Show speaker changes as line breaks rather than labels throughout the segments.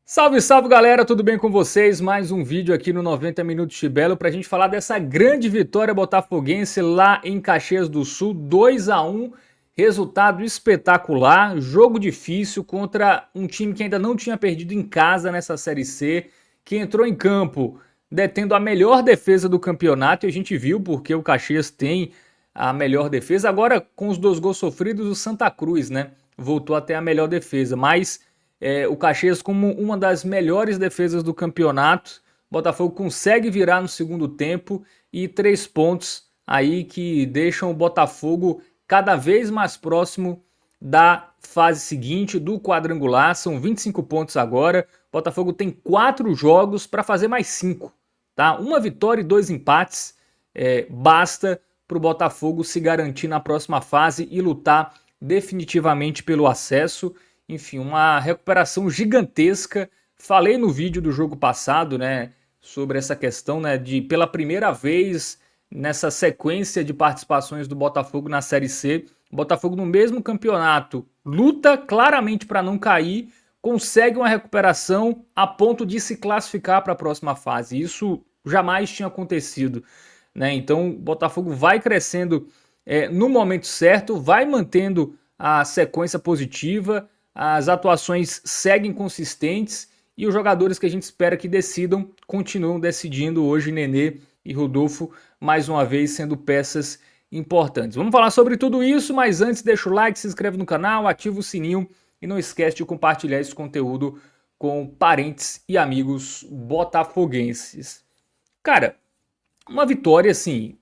Salve, salve galera, tudo bem com vocês? Mais um vídeo aqui no 90 Minutos de Belo para a gente falar dessa grande vitória botafoguense lá em Caxias do Sul, 2-1, resultado espetacular, jogo difícil contra um time que ainda não tinha perdido em casa nessa Série C, que entrou em campo detendo a melhor defesa do campeonato e a gente viu porque o Caxias tem a melhor defesa. Agora com os 2 gols sofridos, o Santa Cruz, né, voltou a ter a melhor defesa, mas o Caxias como uma das melhores defesas do campeonato. O Botafogo consegue virar no segundo tempo e 3 pontos aí que deixam o Botafogo cada vez mais próximo da fase seguinte, do quadrangular. São 25 pontos agora. O Botafogo tem 4 jogos para fazer mais 5. Tá? Uma vitória e 2 empates basta para o Botafogo se garantir na próxima fase e lutar definitivamente pelo acesso. Enfim, uma recuperação gigantesca. Falei no vídeo do jogo passado, né, sobre essa questão, né, de pela primeira vez nessa sequência de participações do Botafogo na Série C, o Botafogo no mesmo campeonato luta claramente para não cair, consegue uma recuperação a ponto de se classificar para a próxima fase. Isso jamais tinha acontecido, né? Então, o Botafogo vai crescendo no momento certo, vai mantendo a sequência positiva. As atuações seguem consistentes e os jogadores que a gente espera que decidam continuam decidindo. Hoje Nenê e Rodolfo mais uma vez sendo peças importantes. Vamos falar sobre tudo isso, mas antes deixa o like, se inscreve no canal, ativa o sininho e não esquece de compartilhar esse conteúdo com parentes e amigos botafoguenses. Cara, uma vitória assim,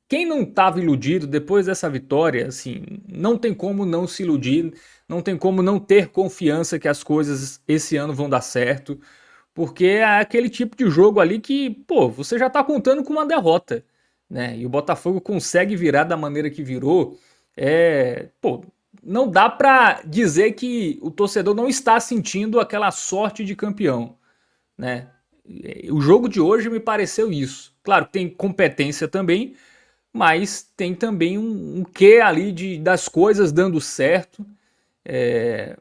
quem não estava iludido depois dessa vitória, assim, não tem como não se iludir, não tem como não ter confiança que as coisas esse ano vão dar certo, porque é aquele tipo de jogo ali que, pô, você já tá contando com uma derrota, né? E o Botafogo consegue virar da maneira que virou, pô, não dá pra dizer que o torcedor não está sentindo aquela sorte de campeão, né? O jogo de hoje me pareceu isso. Claro, tem competência também, mas tem também um quê ali das coisas dando certo, é,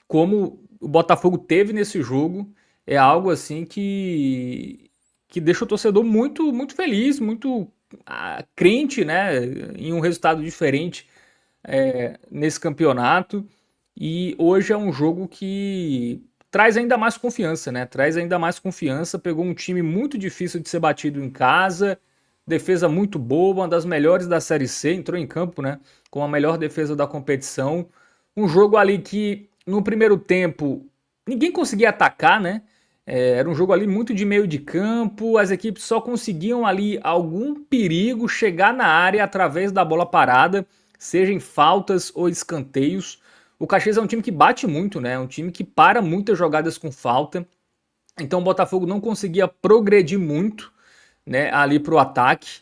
como o Botafogo teve nesse jogo, é algo assim que deixa o torcedor muito, muito feliz, muito crente, né, em um resultado diferente nesse campeonato. E hoje é um jogo que traz ainda mais confiança, né? Traz ainda mais confiança. Pegou um time muito difícil de ser batido em casa, defesa muito boa, uma das melhores da Série C, entrou em campo, né, com a melhor defesa da competição. Um jogo ali que no primeiro tempo ninguém conseguia atacar, né? Era um jogo ali muito de meio de campo, as equipes só conseguiam ali algum perigo chegar na área através da bola parada, seja em faltas ou escanteios. O Caxias é um time que bate muito, né? É um time que para muitas jogadas com falta. Então o Botafogo não conseguia progredir muito, né, ali para o ataque,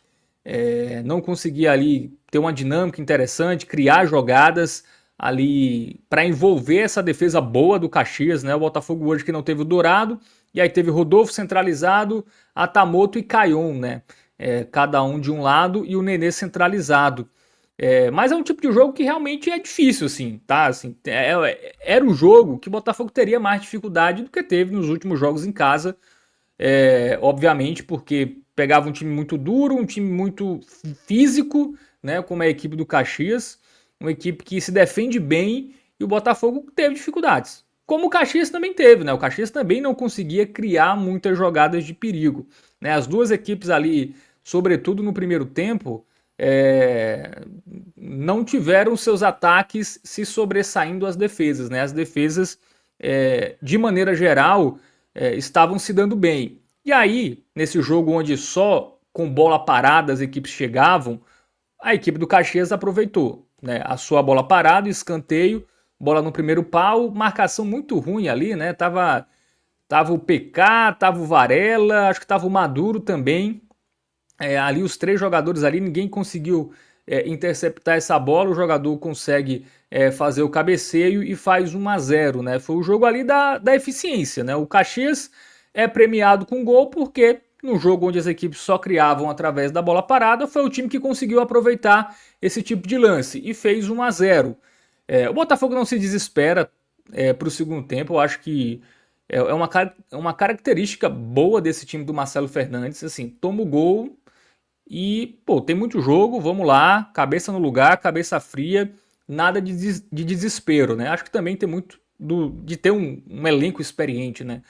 não conseguia ali ter uma dinâmica interessante, criar jogadas ali para envolver essa defesa boa do Caxias, né? O Botafogo hoje que não teve o Dourado, e aí teve Rodolfo centralizado, Atamoto e Caion, né? Cada um de um lado e o Nenê centralizado. Mas é um tipo de jogo que realmente é difícil, assim, tá? Assim, era o jogo que o Botafogo teria mais dificuldade do que teve nos últimos jogos em casa, obviamente, porque pegava um time muito duro, um time muito físico, né, como é a equipe do Caxias, uma equipe que se defende bem e o Botafogo teve dificuldades. Como o Caxias também teve, né? O Caxias também não conseguia criar muitas jogadas de perigo, né? As duas equipes ali, sobretudo no primeiro tempo, não tiveram seus ataques se sobressaindo às defesas, né? As defesas, de maneira geral, estavam se dando bem. E aí, nesse jogo onde só com bola parada as equipes chegavam, a equipe do Caxias aproveitou, né, a sua bola parada, escanteio, bola no primeiro pau, marcação muito ruim ali, né? Tava o PK, tava o Varela, acho que tava o Maduro também. Ali os 3 jogadores ali, ninguém conseguiu interceptar essa bola, o jogador consegue fazer o cabeceio e faz 1-0, né? Foi o jogo ali da eficiência, né? O Caxias é premiado com gol porque no jogo onde as equipes só criavam através da bola parada, foi o time que conseguiu aproveitar esse tipo de lance e fez 1-0. O Botafogo não se desespera para o segundo tempo, eu acho que É uma característica boa desse time do Marcelo Fernandes, assim, toma o gol e, pô, tem muito jogo, vamos lá, cabeça no lugar, cabeça fria, nada de desespero, né? Acho que também tem muito de ter um elenco experiente, né?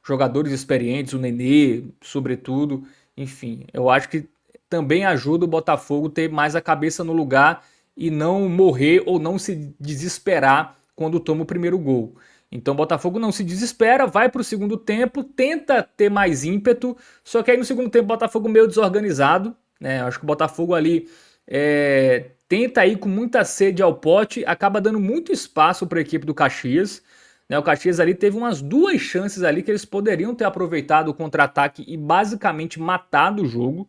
Jogadores experientes, o Nenê, sobretudo, enfim, eu acho que também ajuda o Botafogo ter mais a cabeça no lugar e não morrer ou não se desesperar quando toma o primeiro gol. Então o Botafogo não se desespera, vai para o segundo tempo, tenta ter mais ímpeto, só que aí no segundo tempo o Botafogo meio desorganizado, né? Acho que o Botafogo ali tenta ir com muita sede ao pote, acaba dando muito espaço para a equipe do Caxias. Né? O Caxias ali teve umas duas chances ali que eles poderiam ter aproveitado o contra-ataque e basicamente matado o jogo.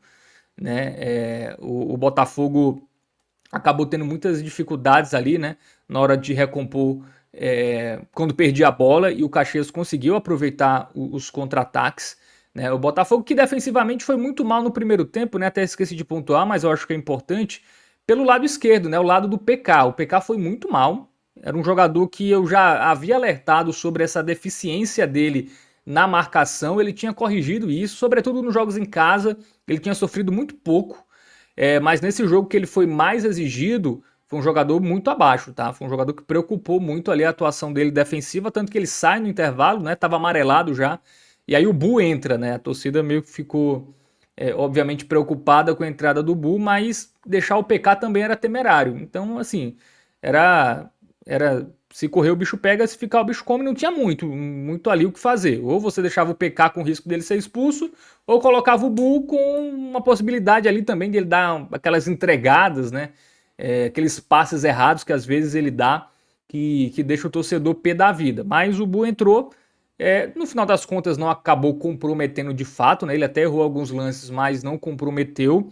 Né? O Botafogo acabou tendo muitas dificuldades ali, né? Na hora de recompor quando perdia a bola, e o Caxias conseguiu aproveitar os contra-ataques. Né? O Botafogo, que defensivamente foi muito mal no primeiro tempo, né? Até esqueci de pontuar, mas eu acho que é importante. Pelo lado esquerdo, né? O lado do PK. O PK foi muito mal. Era um jogador que eu já havia alertado sobre essa deficiência dele na marcação. Ele tinha corrigido isso, sobretudo nos jogos em casa. Ele tinha sofrido muito pouco. Mas nesse jogo que ele foi mais exigido, foi um jogador muito abaixo, tá? Foi um jogador que preocupou muito ali a atuação dele defensiva, tanto que ele sai no intervalo, né? Tava amarelado já. E aí o Bu entra, né? A torcida meio que ficou, obviamente, preocupada com a entrada do Bu, mas deixar o PK também era temerário. Então, assim, era, era se correr o bicho pega, se ficar o bicho come, não tinha muito ali o que fazer. Ou você deixava o PK com o risco dele ser expulso, ou colocava o Bu com uma possibilidade ali também de ele dar aquelas entregadas, né? Aqueles passes errados que às vezes ele dá, que deixa o torcedor pé da vida. Mas o Bu entrou, no final das contas não acabou comprometendo de fato, né? Ele até errou alguns lances, mas não comprometeu.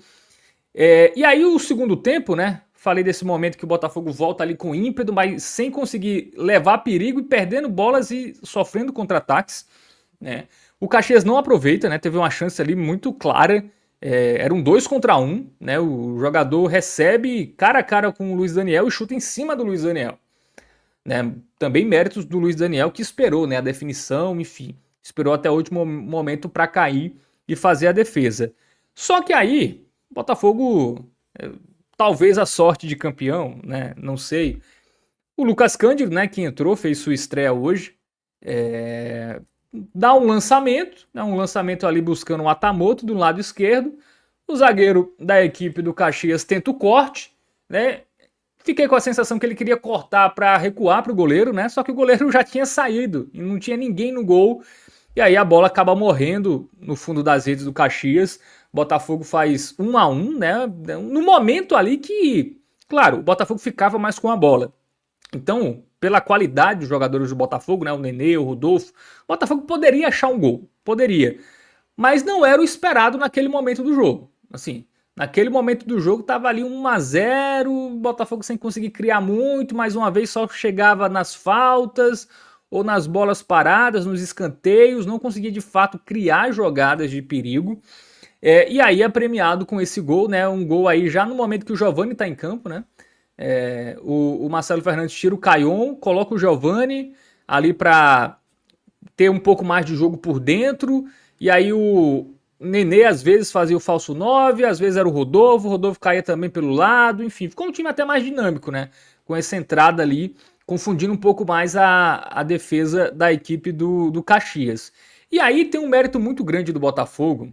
E aí o segundo tempo, né? Falei desse momento que o Botafogo volta ali com ímpeto, mas sem conseguir levar perigo e perdendo bolas e sofrendo contra-ataques. Né? O Caxias não aproveita, né? Teve uma chance ali muito clara. Era um 2 contra 1, né? O jogador recebe cara a cara com o Luiz Daniel e chuta em cima do Luiz Daniel. Né? Também méritos do Luiz Daniel, que esperou, né? A definição, enfim. Esperou até o último momento para cair e fazer a defesa. Só que aí, o Botafogo, talvez a sorte de campeão, né? Não sei. O Lucas Cândido, né, que entrou, fez sua estreia hoje, dá um lançamento ali buscando um Atamoto do lado esquerdo. O zagueiro da equipe do Caxias tenta o corte, né? Fiquei com a sensação que ele queria cortar para recuar para o goleiro, né? Só que o goleiro já tinha saído e não tinha ninguém no gol. E aí a bola acaba morrendo no fundo das redes do Caxias. Botafogo faz 1-1, né? No momento ali que, claro, o Botafogo ficava mais com a bola. Então, pela qualidade dos jogadores do Botafogo, né? O Nenê, o Rodolfo, o Botafogo poderia achar um gol, poderia. Mas não era o esperado naquele momento do jogo. Assim, naquele momento do jogo tava ali 1-0, o Botafogo sem conseguir criar muito, mais uma vez só chegava nas faltas ou nas bolas paradas, nos escanteios, não conseguia de fato criar jogadas de perigo. E aí é premiado com esse gol, né? Um gol aí já no momento que o Giovani tá em campo, né? O Marcelo Fernandes tira o Caion, coloca o Giovani ali para ter um pouco mais de jogo por dentro. E aí o Nenê às vezes fazia o falso 9, às vezes era o Rodolfo caía também pelo lado, enfim, ficou um time até mais dinâmico, né? Com essa entrada ali, confundindo um pouco mais a defesa da equipe do Caxias. E aí tem um mérito muito grande do Botafogo,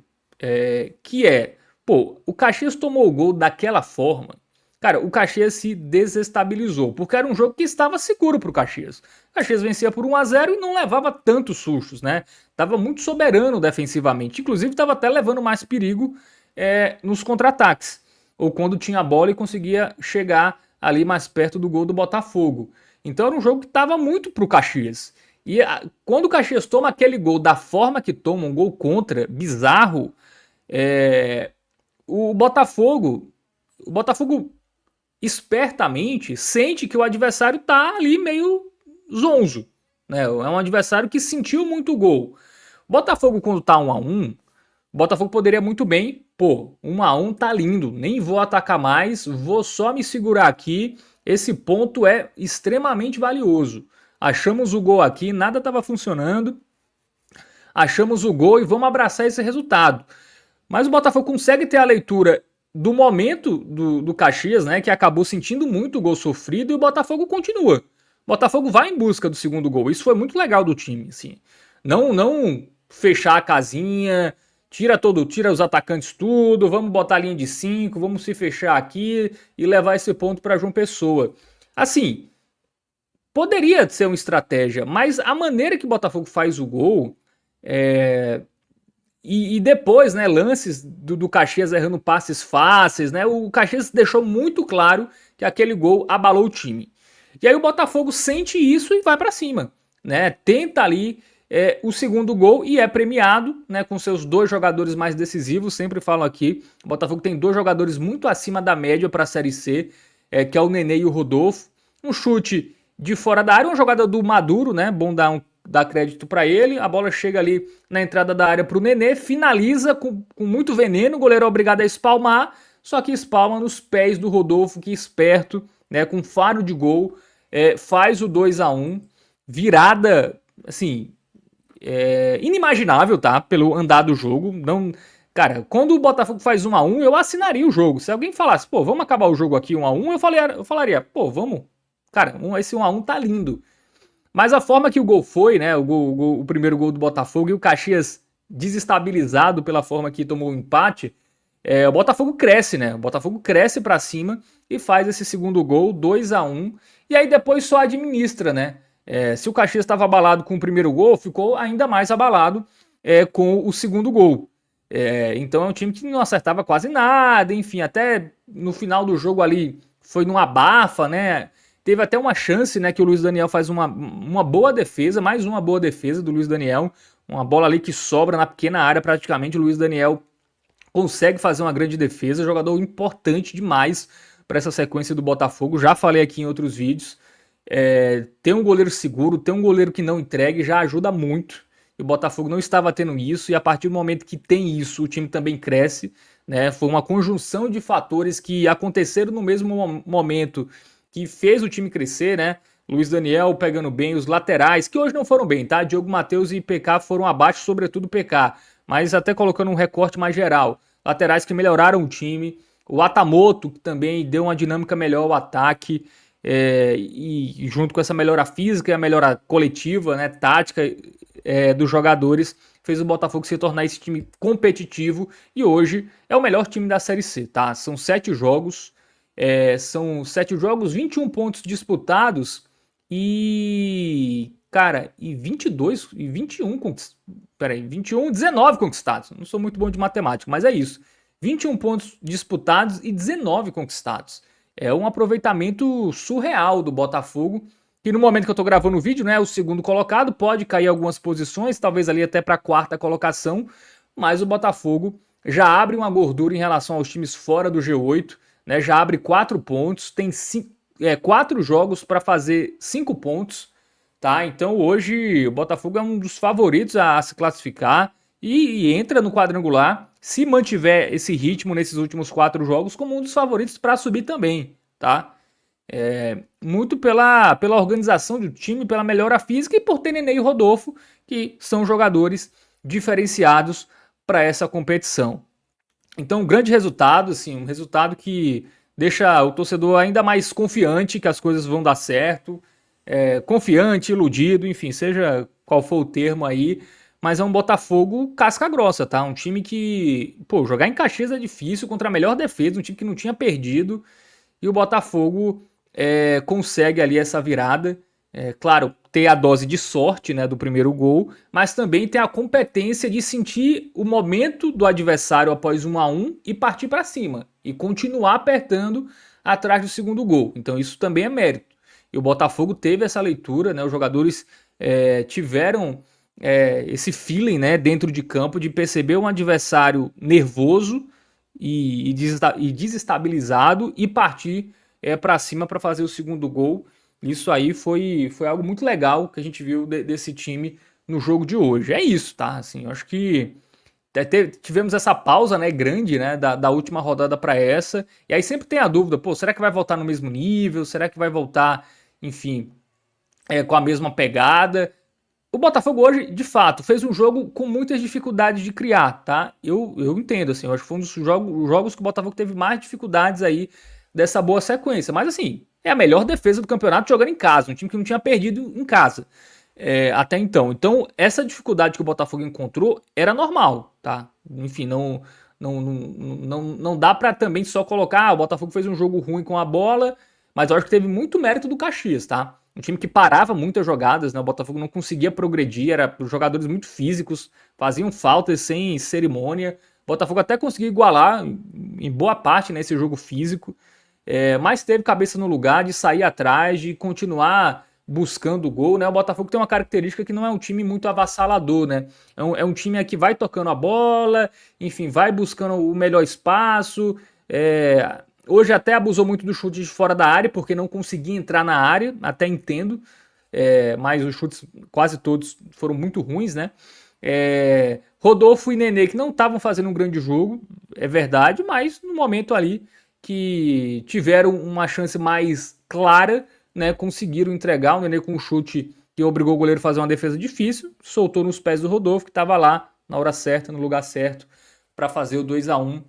que pô, o Caxias tomou o gol daquela forma. Cara, o Caxias se desestabilizou, porque era um jogo que estava seguro para o Caxias. O Caxias vencia por 1-0 e não levava tantos sustos, né? Tava muito soberano defensivamente. Inclusive, estava até levando mais perigo nos contra-ataques. Ou quando tinha a bola e conseguia chegar ali mais perto do gol do Botafogo. Então era um jogo que estava muito pro Caxias. E quando o Caxias toma aquele gol da forma que toma, um gol contra, bizarro, o Botafogo espertamente sente que o adversário tá ali meio zonzo. Né? É um adversário que sentiu muito gol. Botafogo, quando tá 1-1, Botafogo poderia muito bem, pô, 1-1 tá lindo, nem vou atacar mais, vou só me segurar aqui. Esse ponto é extremamente valioso. Achamos o gol aqui, nada estava funcionando. achamos o gol e vamos abraçar esse resultado. Mas o Botafogo consegue ter a leitura do momento do Caxias, né, que acabou sentindo muito o gol sofrido, e o Botafogo continua. O Botafogo vai em busca do segundo gol. Isso foi muito legal do time, assim. Não fechar a casinha, tira os atacantes tudo, vamos botar a linha de 5, vamos se fechar aqui e levar esse ponto para João Pessoa. Assim, poderia ser uma estratégia, mas a maneira que o Botafogo faz o gol, e depois, né, lances do Caxias errando passes fáceis, né, o Caxias deixou muito claro que aquele gol abalou o time. E aí o Botafogo sente isso e vai para cima, né, tenta ali o segundo gol e é premiado, né, com seus 2 jogadores mais decisivos. Sempre falo aqui, o Botafogo tem 2 jogadores muito acima da média para a Série C, que é o Nenê e o Rodolfo. Um chute de fora da área, uma jogada do Maduro, né, bom dar crédito para ele, a bola chega ali na entrada da área para o Nenê, finaliza com muito veneno, o goleiro é obrigado a espalmar, só que espalma nos pés do Rodolfo, que esperto, né, com faro de gol, faz o 2-1, virada, assim, inimaginável, tá, pelo andar do jogo. Não, cara, quando o Botafogo faz 1-1, eu assinaria o jogo. Se alguém falasse, pô, vamos acabar o jogo aqui 1-1, eu falaria, pô, vamos, cara, esse 1-1 tá lindo. Mas a forma que o gol foi, né, o primeiro gol do Botafogo, e o Caxias desestabilizado pela forma que tomou o empate, o Botafogo cresce, né? O Botafogo cresce para cima e faz esse segundo gol, 2-1, e aí depois só administra, né? Se o Caxias estava abalado com o primeiro gol, ficou ainda mais abalado com o segundo gol. Então é um time que não acertava quase nada, enfim, até no final do jogo ali foi numa abafa, né? Teve até uma chance, né, que o Luiz Daniel faz uma boa defesa, mais uma boa defesa do Luiz Daniel, uma bola ali que sobra na pequena área praticamente, o Luiz Daniel consegue fazer uma grande defesa, jogador importante demais para essa sequência do Botafogo, já falei aqui em outros vídeos, ter um goleiro seguro, ter um goleiro que não entregue já ajuda muito, e o Botafogo não estava tendo isso, e a partir do momento que tem isso, o time também cresce, né, foi uma conjunção de fatores que aconteceram no mesmo momento que fez o time crescer, né? Luiz Daniel pegando bem, os laterais, que hoje não foram bem, tá? Diogo Matheus e PK foram abaixo, sobretudo PK, mas até colocando um recorte mais geral. Laterais que melhoraram o time, o Atamoto, que também deu uma dinâmica melhor ao ataque, e junto com essa melhora física e a melhora coletiva, né, tática dos jogadores, fez o Botafogo se tornar esse time competitivo e hoje é o melhor time da Série C, tá? São 7 jogos, são 7 jogos, 21 pontos disputados e, cara, e 22 e 21 peraí, 21, 19 conquistados. Não sou muito bom de matemática, mas é isso. 21 pontos disputados e 19 conquistados. É um aproveitamento surreal do Botafogo, que no momento que eu tô gravando o vídeo, né, é o segundo colocado, pode cair algumas posições, talvez ali até para a 4ª colocação, mas o Botafogo já abre uma gordura em relação aos times fora do G8, né, já abre 4 pontos, tem 4 jogos para fazer 5 pontos, tá? Então hoje o Botafogo é um dos favoritos a se classificar e entra no quadrangular, se mantiver esse ritmo nesses últimos 4 jogos, como um dos favoritos para subir também, tá? Muito pela organização do time, pela melhora física e por ter Nenê e Rodolfo, que são jogadores diferenciados para essa competição. Então, um grande resultado, assim, um resultado que deixa o torcedor ainda mais confiante que as coisas vão dar certo, confiante, iludido, enfim, seja qual for o termo aí, mas é um Botafogo casca grossa, tá? Um time que, pô, jogar em Caxias é difícil contra a melhor defesa, um time que não tinha perdido, e o Botafogo consegue ali essa virada, claro, ter a dose de sorte, né, do primeiro gol, mas também ter a competência de sentir o momento do adversário após 1-1 e partir para cima e continuar apertando atrás do segundo gol. Então isso também é mérito. E o Botafogo teve essa leitura, né, os jogadores tiveram esse feeling, né, dentro de campo de perceber um adversário nervoso e desestabilizado e partir para cima para fazer o segundo gol. Isso aí foi algo muito legal que a gente viu desse time no jogo de hoje. É isso, tá? Assim, eu acho que tivemos essa pausa, né, grande, né, da última rodada para essa. E aí sempre tem a dúvida, pô, será que vai voltar no mesmo nível? Será que vai voltar, enfim, com a mesma pegada? O Botafogo hoje, de fato, fez um jogo com muitas dificuldades de criar, tá? Eu entendo, assim, eu acho que foi um dos jogos que o Botafogo teve mais dificuldades aí dessa boa sequência. Mas, assim, é a melhor defesa do campeonato jogando em casa, um time que não tinha perdido em casa até então. Então, essa dificuldade que o Botafogo encontrou era normal, tá? Enfim, não dá pra também só colocar, o Botafogo fez um jogo ruim com a bola, mas eu acho que teve muito mérito do Caxias, tá? Um time que parava muitas jogadas, né? O Botafogo não conseguia progredir, era jogadores muito físicos, faziam faltas sem cerimônia. O Botafogo até conseguiu igualar em boa parte nesse jogo físico, mas teve cabeça no lugar de sair atrás, de continuar buscando o gol, né? O Botafogo tem uma característica que não é um time muito avassalador, né? É um time que vai tocando a bola, enfim, vai buscando o melhor espaço. Hoje até abusou muito do chute de fora da área, porque não conseguia entrar na área, até entendo. Mas os chutes quase todos foram muito ruins, né? Rodolfo e Nenê, que não estavam fazendo um grande jogo, é verdade, mas no momento ali que tiveram uma chance mais clara, né? Conseguiram entregar o Nenê com um chute que obrigou o goleiro a fazer uma defesa difícil, soltou nos pés do Rodolfo, que estava lá na hora certa, no lugar certo, para fazer o 2-1.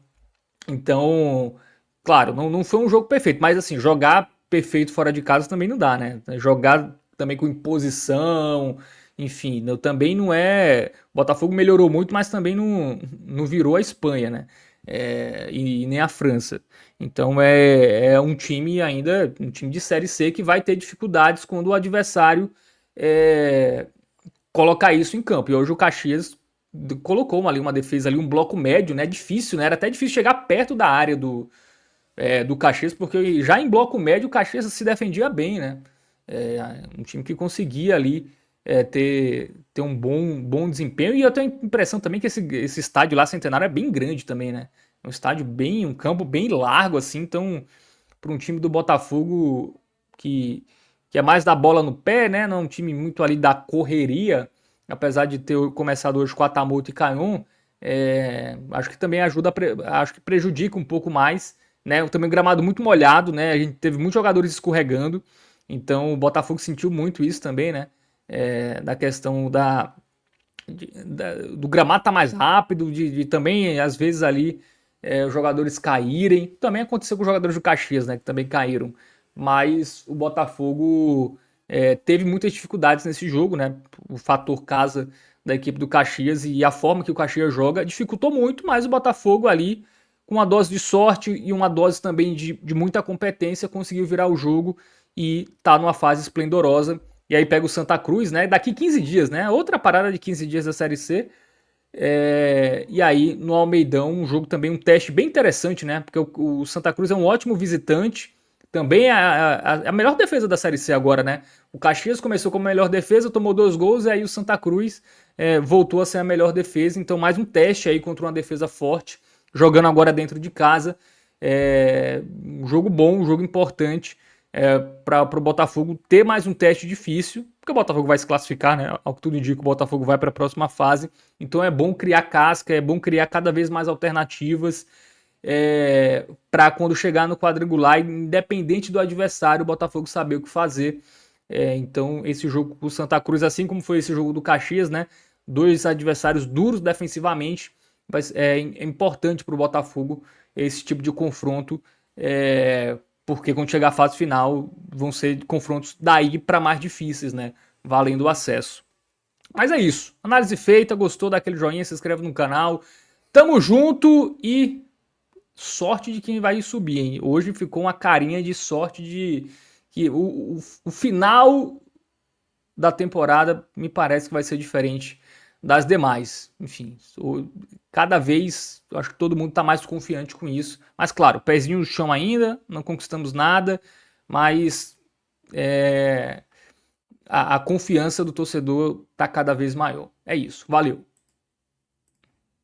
Então, claro, não foi um jogo perfeito, mas assim, jogar perfeito fora de casa também não dá, né? Jogar também com imposição, enfim, também não é. O Botafogo melhorou muito, mas também não virou a Espanha, né? E nem a França. Então é um time ainda, um time de Série C que vai ter dificuldades quando o adversário é, colocar isso em campo. E hoje o Caxias colocou ali uma defesa ali, um bloco médio, né? Difícil, né? Era até difícil chegar perto da área do Caxias, porque já em bloco médio o Caxias se defendia bem, né? Um time que conseguia ali ter um bom desempenho. E eu tenho a impressão também que esse estádio lá, Centenário, é bem grande também, né? É um estádio um campo bem largo, assim, então, para um time do Botafogo que é mais da bola no pé, né? Não é um time muito ali da correria, apesar de ter começado hoje com Atamoto e Canhon, acho que também acho que prejudica um pouco mais, né? Também um gramado muito molhado, né? A gente teve muitos jogadores escorregando, então o Botafogo sentiu muito isso também, né? Da questão do gramado tá mais rápido, de também, às vezes, ali os jogadores caírem. Também aconteceu com os jogadores do Caxias, né? Que também caíram. Mas o Botafogo teve muitas dificuldades nesse jogo, né? O fator casa da equipe do Caxias e a forma que o Caxias joga dificultou muito, mas o Botafogo ali, com uma dose de sorte e uma dose também de muita competência, conseguiu virar o jogo e tá numa fase esplendorosa. E aí pega o Santa Cruz, né? Daqui 15 dias, né? Outra parada de 15 dias da Série C. E aí, no Almeidão, um jogo também, um teste bem interessante, né? Porque o Santa Cruz é um ótimo visitante. Também é a melhor defesa da Série C agora, né? O Caxias começou como a melhor defesa, tomou 2 gols, e aí o Santa Cruz voltou a ser a melhor defesa. Então, mais um teste aí contra uma defesa forte, jogando agora dentro de casa. Um jogo bom, um jogo importante para o Botafogo ter mais um teste difícil, porque o Botafogo vai se classificar, né? Ao que tudo indica, o Botafogo vai para a próxima fase. Então é bom criar casca, é bom criar cada vez mais alternativas para quando chegar no quadrangular, independente do adversário, o Botafogo saber o que fazer. Então esse jogo com o Santa Cruz, assim como foi esse jogo do Caxias, né? 2 adversários duros defensivamente, é importante para o Botafogo esse tipo de confronto. Porque quando chegar a fase final, vão ser confrontos daí para mais difíceis, né? Valendo o acesso. Mas é isso. Análise feita, gostou daquele joinha, se inscreve no canal. Tamo junto e sorte de quem vai subir, hein? Hoje ficou uma carinha de sorte de que o final da temporada me parece que vai ser diferente das demais. Enfim, cada vez eu acho que todo mundo está mais confiante com isso. Mas claro, pezinho no chão ainda, não conquistamos nada, mas a confiança do torcedor está cada vez maior. É isso, valeu.